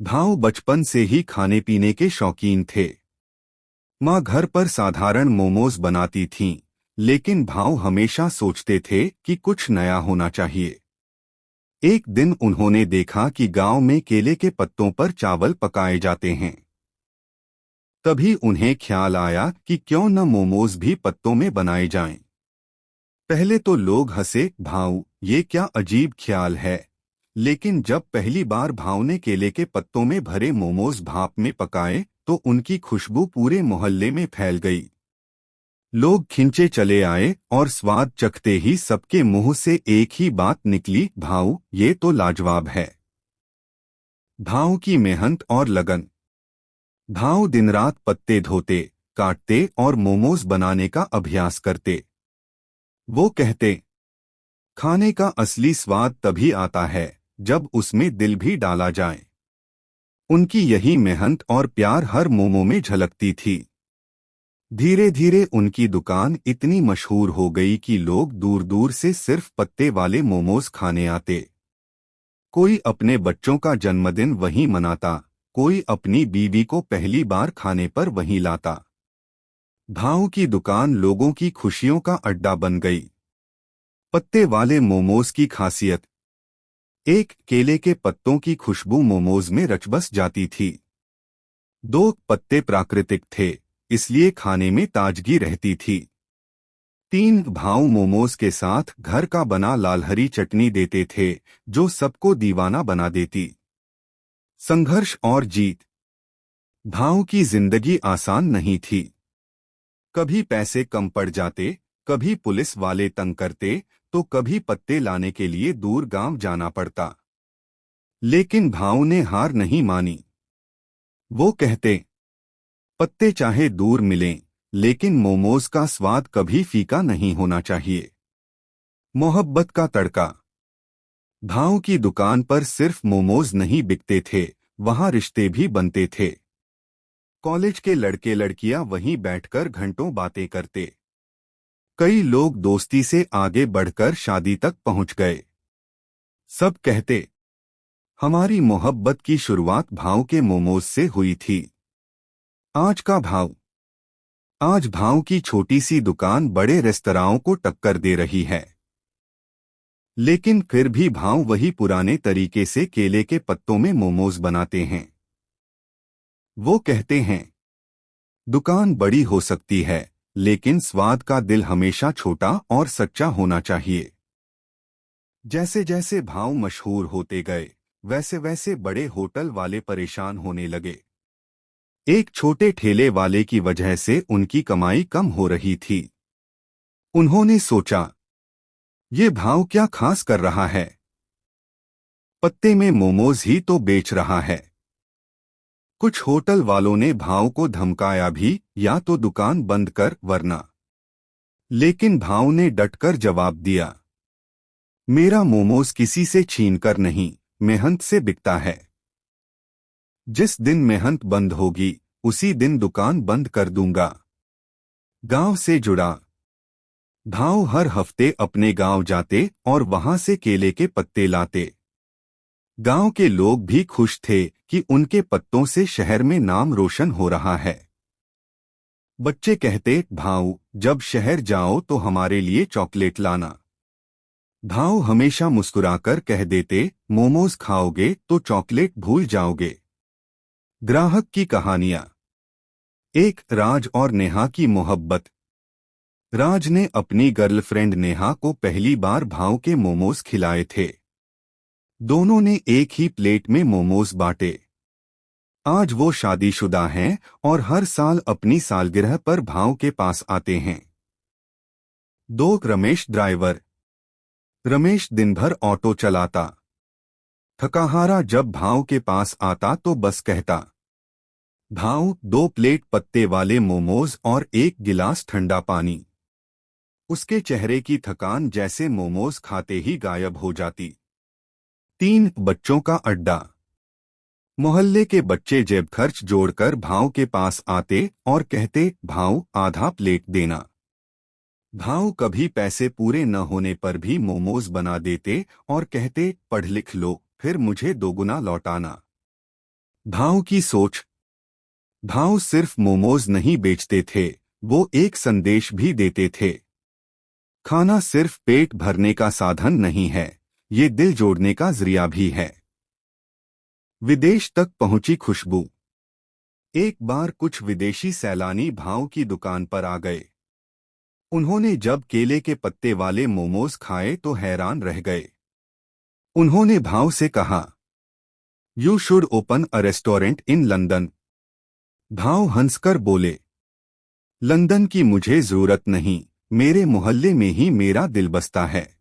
भाव बचपन से ही खाने पीने के शौकीन थे। माँ घर पर साधारण मोमोज बनाती थीं, लेकिन भाव हमेशा सोचते थे कि कुछ नया होना चाहिए। एक दिन उन्होंने देखा कि गांव में केले के पत्तों पर चावल पकाए जाते हैं। तभी उन्हें ख्याल आया कि क्यों न मोमोज भी पत्तों में बनाए जाएं। पहले तो लोग हंसे, भाव ये क्या अजीब ख्याल है। लेकिन जब पहली बार भाव ने केले के पत्तों में भरे मोमोज भाप में पकाए तो उनकी खुशबू पूरे मोहल्ले में फैल गई। लोग खिंचे चले आए और स्वाद चखते ही सबके मुंह से एक ही बात निकली, भाव ये तो लाजवाब है। भाव की मेहनत और लगन। भाव दिन रात पत्ते धोते, काटते और मोमोज बनाने का अभ्यास करते। वो कहते, खाने का असली स्वाद तभी आता है जब उसमें दिल भी डाला जाए। उनकी यही मेहनत और प्यार हर मोमो में झलकती थी। धीरे धीरे उनकी दुकान इतनी मशहूर हो गई कि लोग दूर दूर से सिर्फ पत्ते वाले मोमोज खाने आते। कोई अपने बच्चों का जन्मदिन वहीं मनाता, कोई अपनी बीवी को पहली बार खाने पर वहीं लाता। भाव की दुकान लोगों की खुशियों का अड्डा बन गई। पत्ते वाले मोमोज की खासियत। एक, केले के पत्तों की खुशबू मोमोज में रचबस जाती थी। दो, पत्ते प्राकृतिक थे, इसलिए खाने में ताजगी रहती थी। तीन, भाव मोमोज के साथ घर का बना लाल हरी चटनी देते थे, जो सबको दीवाना बना देती। संघर्ष और जीत। भाव की जिंदगी आसान नहीं थी। कभी पैसे कम पड़ जाते, कभी पुलिस वाले तंग करते, तो कभी पत्ते लाने के लिए दूर गांव जाना पड़ता। लेकिन भाव ने हार नहीं मानी। वो कहते, पत्ते चाहे दूर मिलें, लेकिन मोमोज का स्वाद कभी फीका नहीं होना चाहिए। मोहब्बत का तड़का। भाव की दुकान पर सिर्फ मोमोज नहीं बिकते थे, वहां रिश्ते भी बनते थे। कॉलेज के लड़के लड़कियां वहीं बैठकर घंटों बातें करते। कई लोग दोस्ती से आगे बढ़कर शादी तक पहुंच गए। सब कहते, हमारी मोहब्बत की शुरुआत भाव के मोमोज से हुई थी। आज का भाव। आज भाव की छोटी सी दुकान बड़े रेस्तराओं को टक्कर दे रही है। लेकिन फिर भी भाव वही पुराने तरीके से केले के पत्तों में मोमोज बनाते हैं। वो कहते हैं, दुकान बड़ी हो सकती है, लेकिन स्वाद का दिल हमेशा छोटा और सच्चा होना चाहिए। जैसे जैसे भाव मशहूर होते गए, वैसे वैसे बड़े होटल वाले परेशान होने लगे। एक छोटे ठेले वाले की वजह से उनकी कमाई कम हो रही थी। उन्होंने सोचा, ये भाव क्या खास कर रहा है? पत्ते में मोमोज ही तो बेच रहा है। कुछ होटल वालों ने भाव को धमकाया भी, या तो दुकान बंद कर वरना। लेकिन भाव ने डटकर जवाब दिया, मेरा मोमोज किसी से छीनकर नहीं, मेहनत से बिकता है। जिस दिन मेहनत बंद होगी, उसी दिन दुकान बंद कर दूंगा। गांव से जुड़ा। भाव हर हफ्ते अपने गांव जाते और वहां से केले के पत्ते लाते। गांव के लोग भी खुश थे कि उनके पत्तों से शहर में नाम रोशन हो रहा है। बच्चे कहते, भाव जब शहर जाओ तो हमारे लिए चॉकलेट लाना। भाव हमेशा मुस्कुराकर कह देते, मोमोज खाओगे तो चॉकलेट भूल जाओगे। ग्राहक की कहानियां। एक, राज और नेहा की मोहब्बत। राज ने अपनी गर्लफ्रेंड नेहा को पहली बार भाव के मोमोज खिलाए थे। दोनों ने एक ही प्लेट में मोमोज बांटे। आज वो शादीशुदा हैं और हर साल अपनी सालगिरह पर भाव के पास आते हैं। दो, रमेश ड्राइवर। रमेश दिन भर ऑटो चलाता। थकाहारा जब भाव के पास आता तो बस कहता, भाव 2 प्लेट पत्ते वाले मोमोज और 1 गिलास ठंडा पानी। उसके चेहरे की थकान जैसे मोमोज खाते ही गायब हो जाती। 3, बच्चों का अड्डा। मोहल्ले के बच्चे जेब खर्च जोड़कर भाव के पास आते और कहते, भाव आधा प्लेट देना। भाव कभी पैसे पूरे न होने पर भी मोमोज बना देते और कहते, पढ़ लिख लो, फिर मुझे दोगुना लौटाना। भाव की सोच। भाव सिर्फ मोमोज नहीं बेचते थे, वो एक संदेश भी देते थे। खाना सिर्फ पेट भरने का साधन नहीं है, ये दिल जोड़ने का जरिया भी है। विदेश तक पहुंची खुशबू। एक बार कुछ विदेशी सैलानी भाव की दुकान पर आ गए। उन्होंने जब केले के पत्ते वाले मोमोज खाए तो हैरान रह गए। उन्होंने भाव से कहा, you should open a restaurant in London. भाव हंसकर बोले, लंदन की मुझे जरूरत नहीं, मेरे मोहल्ले में ही मेरा दिल बसता है।